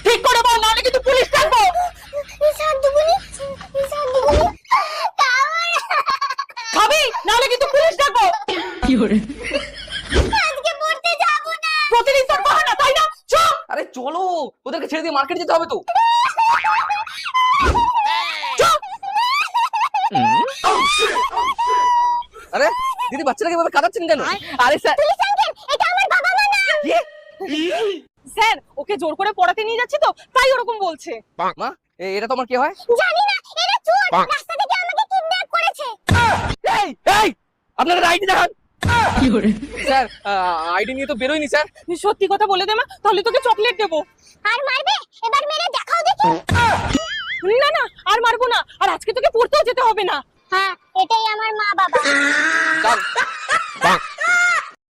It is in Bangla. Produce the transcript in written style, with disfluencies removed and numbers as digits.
ঠিক করে বল, নাহলে কিন্তু পুলিশ ডাকবো। খাবি, নাহলে কিন্তু পুলিশ ডাকবো। প্রতিদিন তোর বাহানা, তাই না? চল। আরে চলো, ওদেরকে ছেড়ে দিয়ে মার্কেট যেতে হবে তো। আরে দিদি, বাচ্চাটাকে এভাবে কাঁদাচ্ছেন কেন? আরে স্যার, স্যার, ওকে জোর করে পড়াতে নিয়ে যাচ্ছি তো, তাই ওরকম বলছে। মা, এটা তোমার কি হয়? এই এই, আপনাদের আইডি দেখান। স্যার, আইডি নিয়ে তো বেরোয়নি স্যার। সত্যি কথা বলে দে মা, তাহলে তোকে চকলেট দেবো। আর মারবে? এবার মেরে দেখাও দেখি। না না, আর মারবো না, আর আজকে তোকে পড়তেও যেতে হবে না। হ্যাঁ, এটাই আমার মা বাবা। চল।